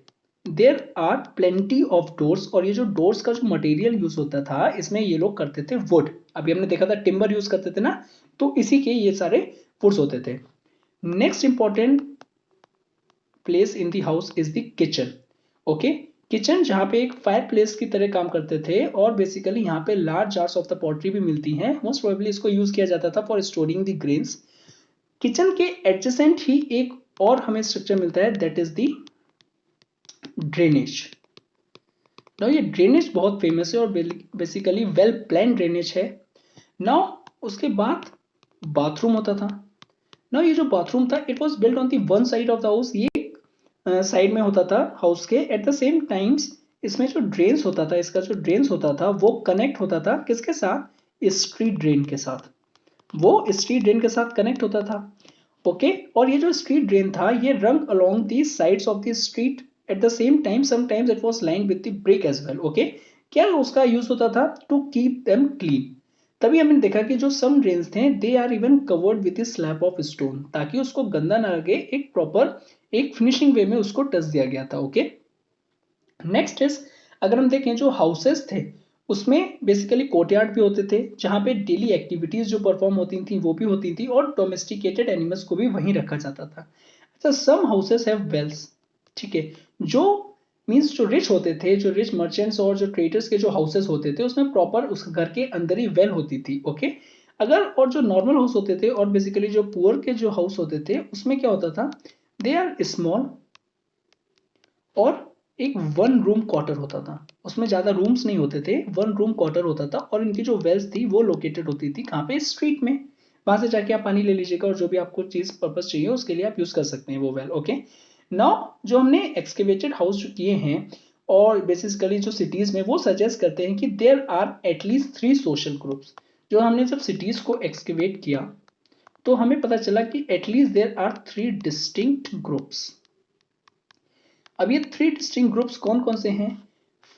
B: there are plenty of doors, और ये जो डोर्स का जो मटेरियल यूज होता था इसमें ये लोग करते थे वुड, अभी हमने देखा था टिम्बर यूज करते थे ना, तो इसी के ये सारे वुड्स होते थे। Next important place in the house is the kitchen, okay. Kitchen जहाँ पे एक फायर प्लेस की तरह काम करते थे, और बेसिकली यहाँ पे large jars of the pottery भी मिलती हैं, मोस्ट प्रोबेबली इसको यूज किया जाता था for storing the grains. Kitchen के एडजेसेंट ही एक और हमें स्ट्रक्चर मिलता है, that is the drainage. Now ये ड्रेनेज बहुत फेमस है और बेसिकली वेल प्लान ड्रेनेज है। नाउ उसके बाद बाथरूम होता था। नाउ ये जो बाथरूम था it was built on the one side of the house, ये साइड में होता था हाउस के। एट द सेम टाइम्स इसमें जो ड्रेन्स होता था, इसका जो ड्रेन्स होता था वो कनेक्ट होता था किसके साथ, स्ट्रीट ड्रेन के साथ, वो स्ट्रीट ड्रेन के साथ कनेक्ट होता था, ओके। और ये जो स्ट्रीट ड्रेन था ये run along the sides of the street, at the same time sometimes it was lined with the brick as well, okay. क्या उसका यूज होता था, टू कीप देम क्लीन। तभी हमने देखा कि जो सम ड्रेन्स थे they are even covered with slab of stone, ताकि उसको गंदा ना लगे, एक प्रॉपर एक फिनिशिंग वे में उसको टच दिया गया था, ओके। नेक्स्ट इज, अगर हम देखें जो हाउसेस थे उसमें बेसिकली कोर्टयार्ड भी होते थे, जहां पे डेली एक्टिविटीज जो परफॉर्म होती थी वो भी होती थी, और डोमेस्टिकेटेड एनिमल्स को भी वहीं रखा जाता था। अच्छा, सम हाउसेस हैव वेल्स, ठीक है। जो मीन्स जो रिच होते थे, जो रिच मर्चेंट्स और जो ट्रेडर्स के जो हाउसेस होते थे उसमें प्रॉपर उस घर के अंदर ही वेल होती थी, ओके। अगर और जो नॉर्मल हाउस होते थे और बेसिकली जो पुअर के जो हाउस होते थे उसमें क्या होता था, दे आर स्मॉल, और एक वन रूम क्वार्टर होता था, उसमें ज्यादा रूम्स नहीं होते थे, वन रूम क्वार्टर होता था, और इनकी जो वेल्स थी वो लोकेटेड होती थी कहाँ पे, स्ट्रीट में। वहां से जाके आप पानी ले लीजिएगा और जो भी आपको चीज पर्पस चाहिए उसके लिए आप यूज कर सकते हैं वो वेल, ओके। नाउ जो हमने एक्सकेवेटेड हाउस जो किए हैं और बेसिकली जो सिटीज में वो सजेस्ट करते हैं कि there are at least 3 social groups. जो हमने जब सिटीज को एक्सकेवेट किया तो हमें पता चला कि at least there are 3 distinct groups. अब ये 3 डिस्टिंक्ट ग्रुप्स कौन कौन से हैं?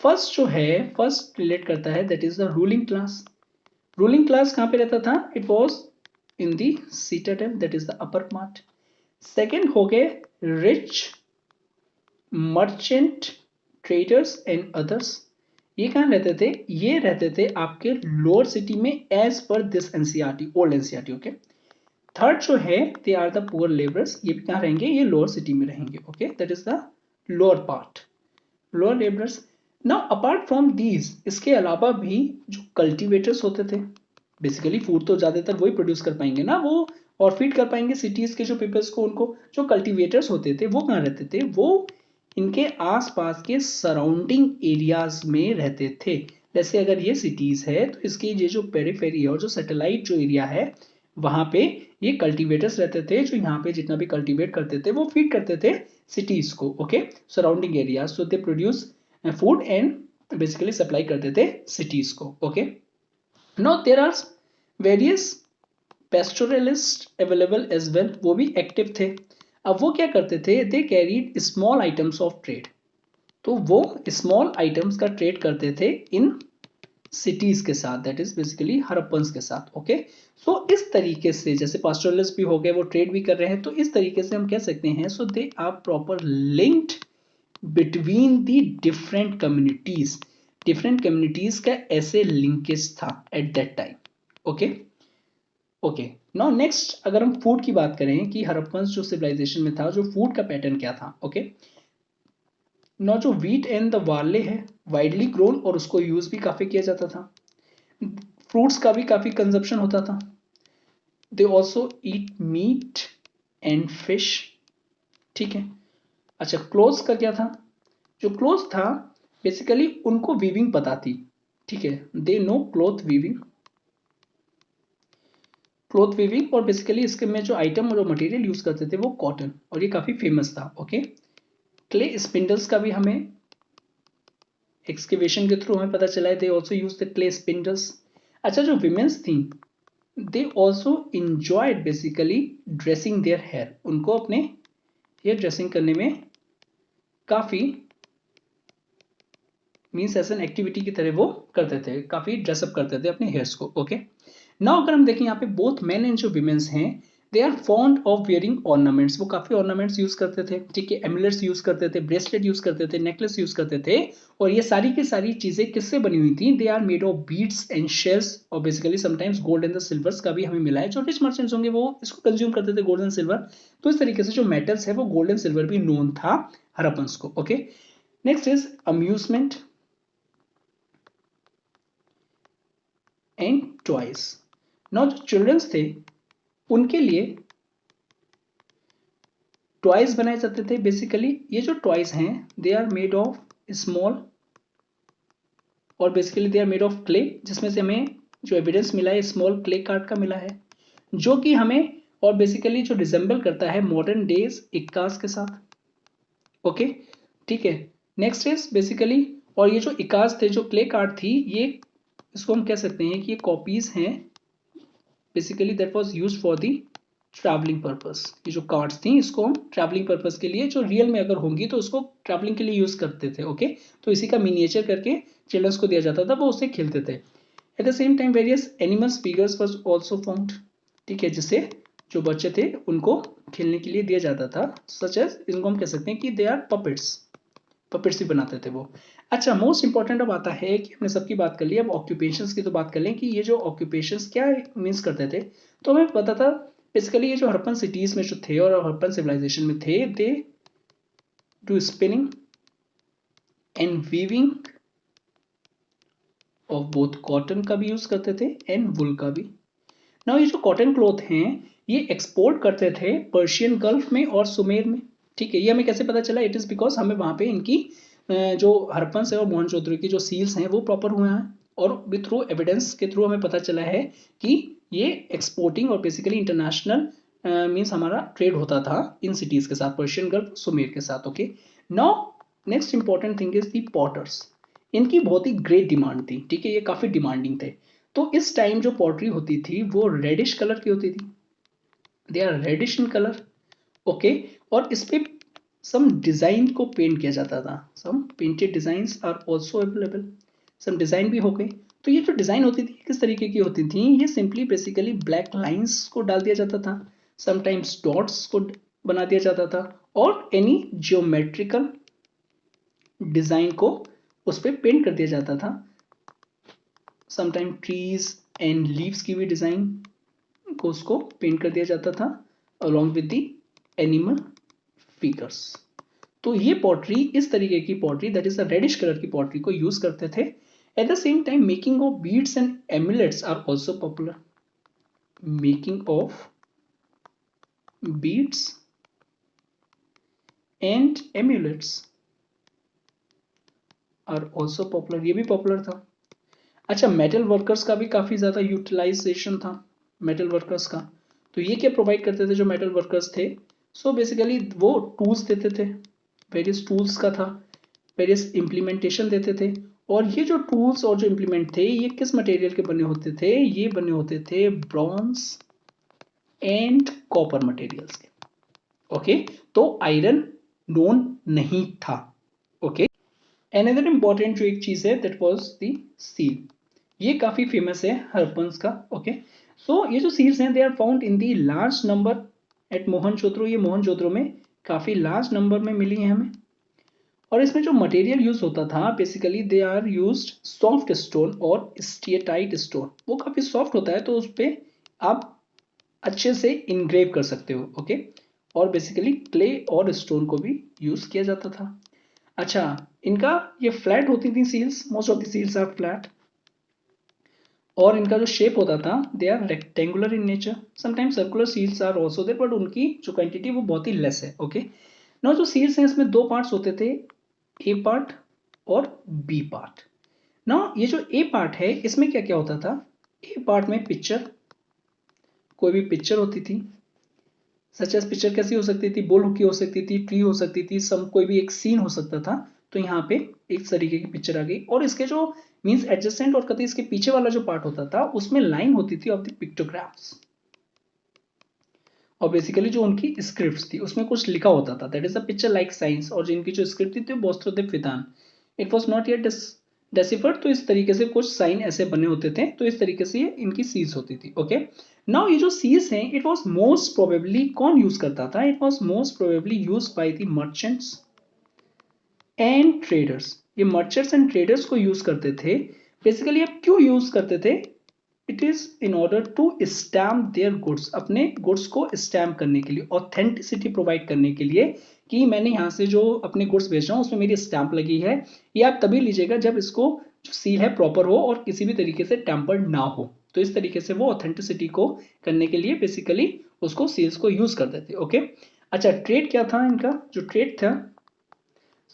B: फर्स्ट जो है, फर्स्ट रिलेट करता है that is the ruling class. Ruling class कहां पे रहता था? It was in the citadel, that is the upper part. Second हो गए rich merchant traders and others. ये कहां रहते थे? ये रहते थे आपके लोअर सिटी में as per this NCERT, old NCERT. Okay. Third जो है they are the poor labourers, ये भी कहां रहेंगे? ये लोअर सिटी में रहेंगे। Okay, that is the lower part, lower labourers. Now apart from these, इसके अलावा भी जो कल्टिवेटर्स होते थे, बेसिकली फूड तो ज्यादातर वही प्रोड्यूस कर पाएंगे ना वो, और फीड कर पाएंगे सिटीज के जो पीपल्स को, उनको जो कल्टिवेटर्स होते थे वो कहाँ रहते थे? वो इनके आसपास के सराउंडिंग एरियाज में रहते थे। जैसे अगर ये सिटीज है तो इसकी ये जो पेरिफेरी है और जो सैटेलाइट जो एरिया है वहां पे ये कल्टिवेटर्स रहते थे, जो यहाँ पे जितना भी कल्टिवेट करते थे वो फीड करते थे सिटीज को। Okay, surrounding area, so they produce food and basically supply करते थे सिटीज को। Okay, now there are various pastoralist available as well, वो भी एक्टिव थे। अब वो क्या करते थे? They carried small items of trade, तो वो स्मॉल आइटम्स का ट्रेड करते थे इन सिटीज के साथ, दैट इज बेसिकली हड़प्पन्स के साथ। ओके, सो इस तरीके से जैसे पास्टोरलिस्ट भी हो गए, वो ट्रेड भी कर रहे हैं, तो इस तरीके से हम कह सकते हैं so they are proper linked between the different communities. Different communities का ऐसे लिंकेज था at that time. Okay okay, now next अगर हम फूड की बात करें कि हड़प्पन्स जो सिविलाइजेशन में था, जो फूड का पैटर्न क्या था। ओके, नाउ जो व्हीट एंड द बार्ले है वाइडली ग्रोन, और उसको यूज भी काफी किया जाता था। फ्रूट्स का भी काफी कंजप्शन होता था। They also eat meat and fish. ठीक है, अच्छा क्लोथ्स का क्या था? जो क्लोथ्स था बेसिकली उनको वीविंग पता थी। ठीक है, they know cloth weaving, cloth weaving, और बेसिकली इसके में जो आइटम और मटेरियल यूज करते थे वो कॉटन, और ये काफी फेमस था। ओके, क्ले स्पिंडल्स का भी हमें एक्सकेवेशन के थ्रू हमें पता चला है, they also use the clay spindles. अच्छा, जो विमेन्स थी they also enjoyed basically dressing their hair, उनको अपने हेयर ड्रेसिंग करने में काफी मीन्स एज एन एक्टिविटी की तरह वो करते थे, काफी ड्रेसअप करते थे अपने हेयर्स को। ओके, नाउ अगर हम देखें यहाँ पे बोथ मेन एंड जो विमेन्स हैं they are fond of wearing ornaments, वो काफी ऑर्नामेंट्स यूज करते थे। ठीक है, एमुलेट्स यूज करते थे, ब्रेसलेट यूज करते थे, नेकलेस यूज करते थे, और ये सारी की सारी चीजें किससे बनी हुई थी? They are made of beads and shells, और basically sometimes gold and the silvers का भी हमें मिला है। जो रिच मर्चेंट्स होंगे वो इसको कंज्यूम करते थे, गोल्ड एंड सिल्वर। तो इस तरीके से जो मेटल्स है वो गोल्ड एंड सिल्वर भी नोन था हड़प्पन्स को। Okay, next is amusement and toys. Now जो चिल्ड्रंस थे उनके लिए टॉयज बनाए जाते थे। बेसिकली ये जो टॉयज हैं they are made of small, और basically they are made of clay, जिसमें से हमें जो एविडेंस मिला है स्मॉल क्ले कार्ड का मिला है, जो कि हमें और बेसिकली जो रिजेंबल करता है मॉडर्न डेज इक्कास के साथ। ओके, ठीक है, नेक्स्ट इज बेसिकली, और ये जो इक्कास थे, जो क्ले कार्ड थी, ये इसको हम कह सकते हैं कि ये कॉपीज हैं basically that was used for the travelling purpose. ये जो कार्ड्स थी इसको हम ट्रैवलिंग पर्पस के लिए, जो रियल में अगर होंगी तो उसको ट्रैवलिंग के लिए यूज करते थे। ओके, तो इसी का मिनिएचर करके चिल्ड्रंस को दिया जाता था, वो उससे खेलते थे। At the same time various animals figures was also found. ठीक है, जिससे जो बच्चे थे उनको खेलने के लिए दिया जाता था, सच एज इनको हम कह सकते हैं कि दे आर पपेट्स, पपेट्स ही बनाते थे वो। अच्छा, मोस्ट इंपॉर्टेंट अब आता है कि हमने सबकी बात कर ली, अब ऑक्यूपेशंस की तो बात कर लें कि ये जो ऑक्यूपेशंस क्या मीन्स करते थे। तो हमें पता था बेसिकली ये जो हड़प्पन सिटीज में जो थे और हड़प्पन सिविलाइजेशन में थे, they do spinning and weaving of both, cotton का भी यूज करते थे एंड वुल का भी। नाउ ये जो कॉटन क्लॉथ हैं ये एक्सपोर्ट करते थे पर्शियन गल्फ में और सुमेर में। ठीक है, ये हमें कैसे पता चला? इट इज बिकॉज हमें वहां पे इनकी जो हड़प्पन्स है और मोहनजोदड़ो की जो सील्स हैं वो प्रॉपर हुए हैं, और विद थ्रू एविडेंस के थ्रू हमें पता चला है कि ये एक्सपोर्टिंग और बेसिकली इंटरनेशनल मीन्स हमारा ट्रेड होता था इन सिटीज के साथ, पर्शियन गल्फ सुमेर के साथ। Okay, now next important thing is the potters. इनकी बहुत ही ग्रेट डिमांड थी, ठीक है, ये काफी डिमांडिंग थे। तो इस टाइम जो पॉटरी होती थी वो रेडिश कलर की होती थी, they are reddish in colour, okay. और इस पे सम डिजाइन को पेंट किया जाता था, some painted designs are also available, some design भी हो गए। तो ये जो डिजाइन होती थी किस तरीके की होती थी, ये सिंपली बेसिकली ब्लैक लाइंस को डाल दिया जाता था, समटाइम्स डॉट्स को बना दिया जाता था, और एनी जियोमेट्रिकल डिजाइन को उस पर पेंट कर दिया जाता था। समटाइम ट्रीज एंड लीव्स की भी डिजाइन को उसको पेंट कर दिया जाता था along with the animal figures. तो ये पॉटरी, इस तरीके की pottery that is a reddish colour की पॉटरी को यूज करते थे। At the same time making of beads and amulets are also popular, making of beads and amulets are also popular, ये भी पॉपुलर था। अच्छा, मेटल वर्कर्स का भी काफी ज्यादा यूटिलाइजेशन था, मेटल वर्कर्स का। तो ये क्या प्रोवाइड करते थे जो मेटल वर्कर्स थे, सो बेसिकली वो टूल्स देते थे, वेरियस टूल्स का था, वेरियस इम्प्लीमेंटेशन देते थे। और ये जो टूल्स और जो इम्प्लीमेंट थे ये किस मटेरियल के बने होते थे, ये बने होते थे ब्रॉन्ज एंड कॉपर मटेरियल्स के, ओके। तो आयरन नोन नहीं था, ओके। अनदर इंपॉर्टेंट जो एक चीज है दैट वाज द सील, ये काफी फेमस है हरप्पन्स का, ओके। सो ये जो सील्स हैं they are found in the large number at Mohenjodaro, ये मोहनजोदड़ो में काफी लार्ज नंबर में मिली है हमें। और इसमें जो मटेरियल यूज होता था basically they are used soft stone और स्टीएटाइट स्टोन, वो काफी सॉफ्ट होता है तो उस पर आप अच्छे से इनग्रेव कर सकते हो, ओके। और बेसिकली क्ले और स्टोन को भी यूज किया जाता था। अच्छा, इनका ये फ्लैट होती थी seals, most of the seals are flat. और इनका जो शेप होता था they are rectangular in nature, sometimes circular seals are also there, but उनकी जो क्वांटिटी वो बहुत ही लेस है, ओके। नाउ जो सील्स हैं इसमें दो पार्ट्स होते थे, ए पार्ट और बी पार्ट। नाउ ये जो ए पार्ट है इसमें क्या क्या होता था, ए पार्ट में पिक्चर, कोई भी पिक्चर होती थी, सच एज पिक्चर कैसी हो सकती थी, बुल की हो सकती थी, ट्री हो सकती थी, सम कोई भी एक सीन हो सकता था। तो यहाँ पे एक तरीके की पिक्चर आ गई, और इसके जो मींस एडजेसेंट और कभी इसके पीछे वाला जो पार्ट होता था उसमें लाइन होती थी ऑफ द पिक्टोग्राफ्स, और बेसिकली जो उनकी स्क्रिप्ट्स थी उसमें कुछ लिखा होता था, that is a picture like signs. और जिनकी जो स्क्रिप्ट थी boustrophedon, it was not yet deciphered, तो इस तरीके से कुछ साइन ऐसे बने होते थे, तो इस तरीके से ये इनकी सीज होती थी, ओके। नाउ ये जो सीज हैं इट वाज मोस्ट प्रोबेबली कौन यूज करता था, it was most probably used by the merchants and traders. ये मर्चेंट्स एंड ट्रेडर्स को यूज करते थे। बेसिकली अब क्यों यूज करते थे, it is in order to stamp their goods, अपने गुड्स को स्टैम्प करने के लिए, ऑथेंटिसिटी प्रोवाइड करने के लिए, कि मैंने यहाँ से जो अपने गुड्स बेच रहा हूँ उसमें मेरी स्टैम्प लगी है। ये आप तभी लीजिएगा जब इसको जो सील है प्रॉपर हो और किसी भी तरीके से टेम्पर्ड ना हो। तो इस तरीके से वो ऑथेंटिसिटी को करने के लिए बेसिकली उसको सील्स को यूज करते थे, ओके। अच्छा, ट्रेड क्या था इनका, जो ट्रेड था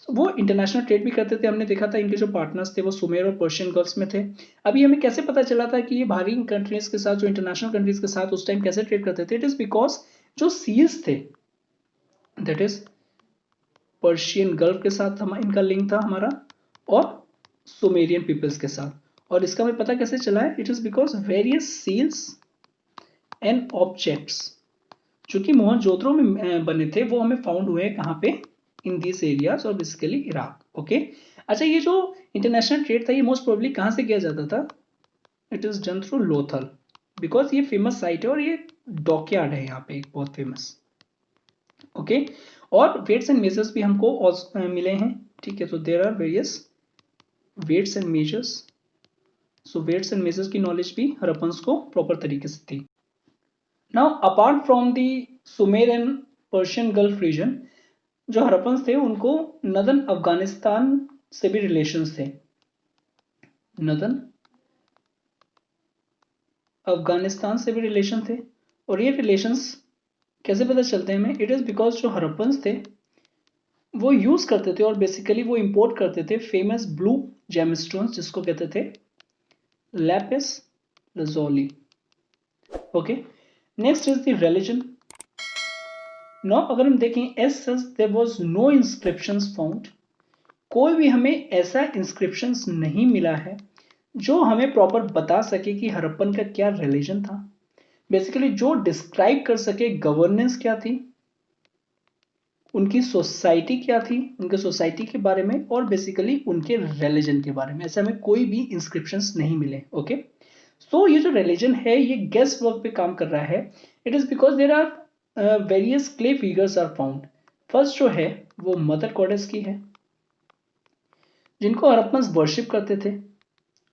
B: वो इंटरनेशनल ट्रेड भी करते थे। हमने देखा था इनके जो पार्टनर्स थे वो सुमेर और पर्शियन गल्फ में थे। अभी हमें कैसे पता चला था कि ये बाहरी कंट्रीज के साथ, जो इंटरनेशनल कंट्रीज के साथ उस टाइम कैसे ट्रेड करते थे, इट इज बिकॉज जो सील्स थे दैट इज पर्शियन गल्फ के साथ हम इनका लिंक था हमारा, और सुमेरियन पीपल्स के साथ। और इसका हमें पता कैसे चला है, it is because various seals and objects जो कि मोहनजोदड़ो में बने थे वो हमें फाउंड हुए हैं कहाँ पे, इन दिस एरियाज और बेसिकली इराक, ओके। अच्छा, ये जो इंटरनेशनल ट्रेड था ये मोस्ट प्रोबेबली कहाँ से किया जाता था, it is done through Lothal, because ये फेमस साइट है और ये डॉकयार्ड है यहाँ पे एक बहुत फेमस, ओके। और वेट्स एंड मेजर्स भी हमको मिले हैं, ठीक है। तो there are various weights and measures, so weights and measures की नॉलेज भी हरप्पन्स को प्रॉपर तरीके से थी। Now apart from the Sumer and Persian gulf region, जो हरप्पन्स थे उनको नदन अफगानिस्तान से भी रिलेशंस थे, नदन अफगानिस्तान से भी रिलेशन थे। और ये रिलेशंस कैसे पता चलते हैं हमें, इट इज बिकॉज जो हरप्पन्स थे वो यूज करते थे और बेसिकली वो इंपोर्ट करते थे फेमस ब्लू जेमस्टोन्स जिसको कहते थे lapis lazuli, okay. Next is the religion. Now अगर हम देखें as such there was no inscriptions found कोई भी हमें ऐसा इंस्क्रिप्शंस नहीं मिला है जो हमें प्रॉपर बता सके कि हड़प्पन का क्या रिलीजन था, बेसिकली जो डिस्क्राइब कर सके गवर्नेंस क्या थी, उनकी सोसाइटी क्या थी, उनके सोसाइटी के बारे में, और बेसिकली उनके रिलीजन के बारे में। ऐसे हमें कोई भी इंस्क्रिप्शंस नहीं मिले। ओके, सो ये जो रिलीजन है ये गेस वर्क पे काम कर रहा है। It is because there are various clay figures are found. First जो है वो मदर गॉडेस की है, जिनको हड़प्पन्स वर्शिप करते थे।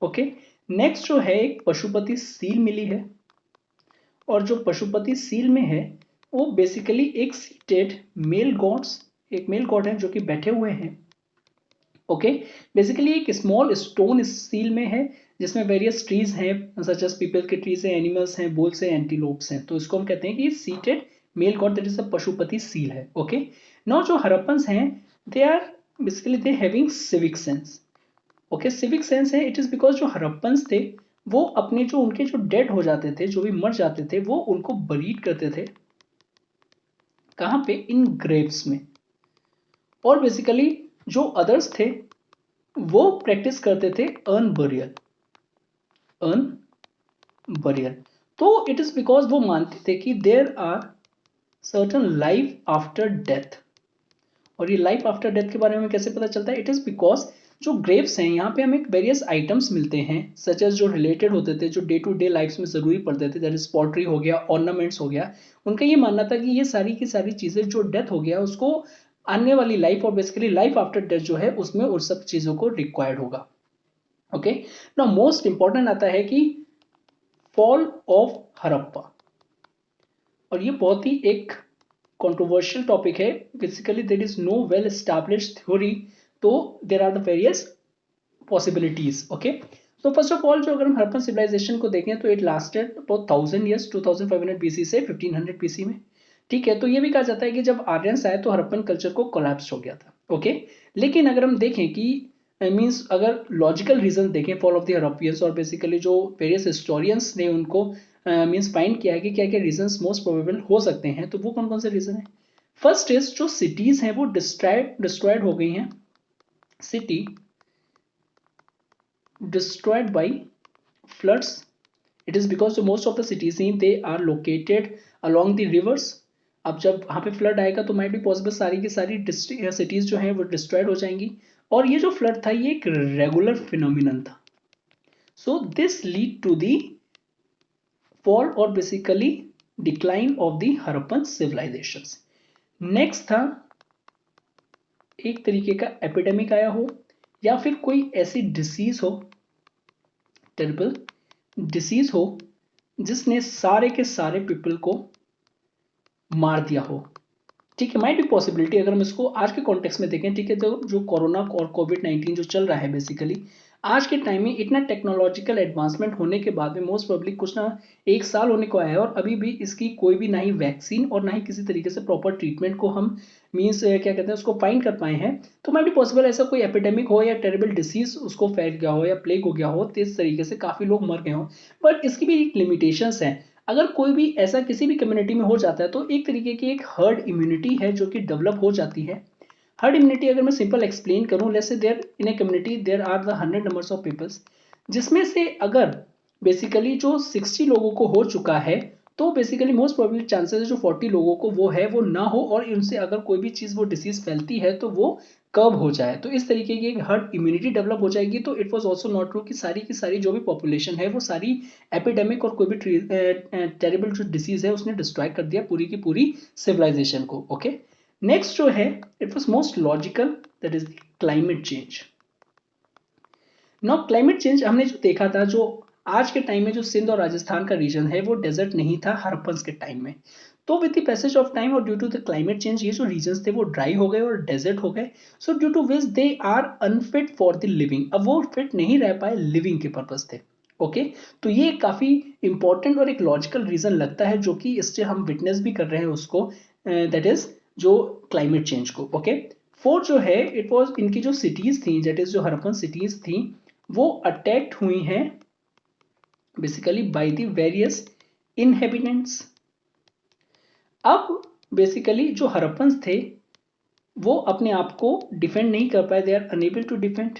B: ओके, नेक्स्ट जो है एक पशुपति सील मिली है, और जो पशुपति सील में है वो बेसिकली एक सीटेड मेल गॉड्स, एक मेल गॉड है जो कि बैठे हुए हैं। ओके, बेसिकली एक स्मॉल स्टोन इस सील में है जिसमें वेरियस ट्रीज हैं, सच एज पीपल के ट्रीज हैं, एनिमल्स हैं, बुल्स हैं, एंटीलोप्स हैं। तो इसको हम कहते हैं कि seated male god, that is a Pashupati seal है। ओके, नाउ जो हड़प्पन्स हैं they are basically they having civic sense. Okay, civic sense है, इट इज बिकॉज जो हड़प्पन्स थे वो अपने जो उनके जो डेड हो जाते थे, जो भी मर जाते थे, वो उनको बरीड करते थे। कहाँ पे? इन ग्रेव्स में। और बेसिकली जो अदर्स थे वो प्रैक्टिस करते थे अर्न बरियल, अर्न बरियल। तो इट इज बिकॉज वो मानते थे कि there are certain life after death. और ये लाइफ आफ्टर डेथ के बारे में कैसे पता चलता है? इट इज बिकॉज जो ग्रेव्स हैं यहाँ पे हमें वेरियस आइटम्स मिलते हैं, सच एज जो रिलेटेड होते थे, जो डे टू डे लाइफ में जरूरी पड़ते थे, दैट इज पॉटरी हो गया, ऑर्नामेंट्स हो गया। उनका ये मानना था कि ये सारी की सारी चीजें जो डेथ हो गया उसको आने वाली लाइफ और बेसिकली लाइफ आफ्टर डेथ जो है उसमें उन सब चीजों को रिक्वायर्ड होगा। ओके, नाउ मोस्ट इंपॉर्टेंट आता है कि फॉल ऑफ हड़प्पा, और ये बहुत ही एक controversial टॉपिक है। Basically there is no well established theory, तो there are the various possibilities. Okay, तो फर्स्ट ऑफ ऑल जो अगर हम हड़प्पन सिविलाइजेशन को देखें तो it lasted about 1000 years, 2500 BC से 1500 बीसी में। ठीक है, तो ये भी कहा जाता है कि जब आर्यंस आए तो हड़प्पन कल्चर को कोलैप्स हो गया था। ओके, लेकिन अगर हम देखें कि मीन्स अगर लॉजिकल रीजन देखें फॉल ऑफ द हड़प्पियंस, और बेसिकली जो वेरियस हिस्टोरियंस ने उनको मीन्स फाइंड किया है कि क्या क्या रीजंस मोस्ट प्रोबेबल हो सकते हैं, तो वो कौन कौन से रीजन है? फर्स्ट इज जो सिटीज हैं वो डिस्ट्रॉयड हो गई हैं। City destroyed by floods. It is because so most of the cities they are located along the rivers. अब जब वहां पे फ्लड आएगा तो माइट भी पॉसिबल सारी की सारी सिटीज जो हैं वो डिस्ट्रॉयड हो जाएंगी। और ये जो फ्लड था ये एक रेगुलर फिनोमिनन था। So this lead to the fall और basically decline of the Harappan civilisations. Next था एक तरीके का एपिडेमिक आया हो या फिर कोई ऐसी डिसीज हो, टेरिबल डिसीज हो, जिसने सारे के सारे पीपल को मार दिया हो। ठीक है, माइट भी पॉसिबिलिटी अगर हम इसको आज के कॉन्टेक्स्ट में देखें। ठीक है, तो जो कोरोना और कोविड-19 जो चल रहा है बेसिकली आज के टाइम में इतना टेक्नोलॉजिकल एडवांसमेंट होने के बाद में मोस्ट प्रोबेबली कुछ ना एक साल होने को आया है और अभी भी इसकी कोई भी ना ही वैक्सीन और ना ही किसी तरीके से प्रॉपर ट्रीटमेंट को हम मीन्स क्या कहते हैं उसको फाइंड कर पाए हैं। तो माइट भी पॉसिबल ऐसा कोई एपिडेमिक हो या टेरिबल डिसीज उसको फैल गया हो या प्लेग हो गया हो, तो इस तरीके से काफी लोग मर गए हो। बट इसकी भी एक लिमिटेशंस है। अगर कोई भी ऐसा किसी भी कम्युनिटी में हो जाता है तो एक तरीके की एक हर्ड इम्यूनिटी है जो कि डेवलप हो जाती है। हर्ड इम्यूनिटी अगर मैं सिंपल एक्सप्लेन करूं, let's say there in a community there are the 100 numbers of peoples, जिसमें से अगर बेसिकली जो 60 लोगों को हो चुका है तो बेसिकली मोस्ट प्रोबेबली चांसेस है जो 40 लोगों को वो है वो ना हो, और उनसे अगर कोई भी चीज वो डिसीज फैलती है तो वो कब हो जाए, तो इस तरीके की एक हर्ड इम्यूनिटी डेवलप हो जाएगी। तो it was also not true कि सारी की सारी जो भी पॉपुलेशन है वो सारी एपिडेमिक और कोई भी टेरिबल जो डिसीज है उसने डिस्ट्रॉय कर दिया पूरी की पूरी सिविलाइजेशन को। ओके, नेक्स्ट जो है it was most logical, that is climate change. Now climate change हमने जो देखा था, जो आज के टाइम में जो सिंध और राजस्थान का रीजन है वो डेजर्ट नहीं था हड़प्पन्स के टाइम में। तो with the passage of time और due to the climate change ये जो रीजन्स थे वो ड्राई हो गए और डेजर्ट हो गए। So due to which they are unfit for the living, अब वो फिट नहीं रह पाए लिविंग के पर्पज थे। ओके, तो ये काफी इंपॉर्टेंट और एक लॉजिकल रीजन लगता है जो कि इससे हम विटनेस भी कर रहे हैं उसको, दैट इज जो क्लाइमेट चेंज को। ओके, फोर्थ जो है इट वाज इनकी जो सिटीज थी, दैट इज जो हड़प्पन सिटीज थी वो अटैक्ड हुई हैं basically by the various inhabitants. अब बेसिकली जो हड़प्पन्स थे वो अपने आप को डिफेंड नहीं कर पाए, they are unable to defend.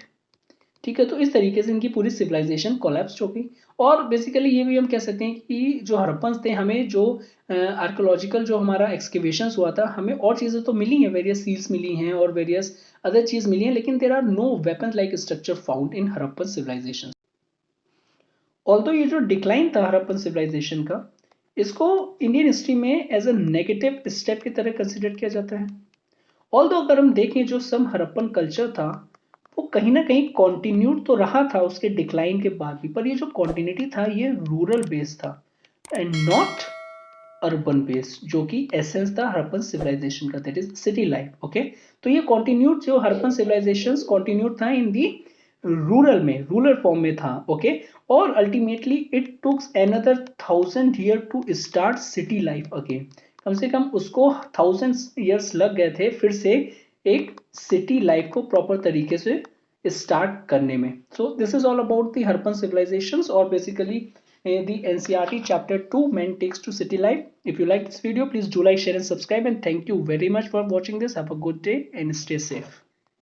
B: ठीक है, तो इस तरीके से इनकी पूरी सिविलाइजेशन कोलैप्स हो गई। और बेसिकली ये भी हम कह सकते हैं कि जो हड़प्पन थे, हमें जो आर्कोलॉजिकल जो हमारा एक्सकेवेशन हुआ था, हमें और चीज़ें तो मिली हैं, वेरियस सील्स मिली हैं और वेरियस अदर चीज मिली हैं, लेकिन there are no weapon like structure found in Harappan civilisation. Although ये जो डिक्लाइन था हड़प्पन सिविलाइजेशन का, इसको इंडियन हिस्ट्री में एज अ नेगेटिव स्टेप की तरह कंसिडर किया जाता है। ऑल्दो अगर हम देखें जो सम हड़प्पन कल्चर था, वो कहीं ना कहीं कॉन्टिन्यूड तो रहा था उसके डिक्लाइन के बाद भी, पर ये जो कॉन्टिन्यूटी था ये रूरल बेस्ड था एंड नॉट अर्बन बेस्ड, जो कि एसेंस था हड़प्पन सिविलाइजेशन का, that is city life. Okay, तो ये कॉन्टिन्यूड जो हड़प्पन सिविलाइजेशन कॉन्टिन्यूड था इन दी रूरल में, रूरल फॉर्म में था। ओके, और ultimately it tooks another 1000 year to start city life again. कम से कम उसको 1000 ईयर्स लग गए थे फिर से एक सिटी लाइफ को प्रॉपर तरीके से स्टार्ट करने में। So this is all about the Harappan civilisations और basically the NCERT chapter 2 men takes to city life. If you like this video, please do like, share and subscribe, and thank you very much for watching this. Have a good day and stay safe.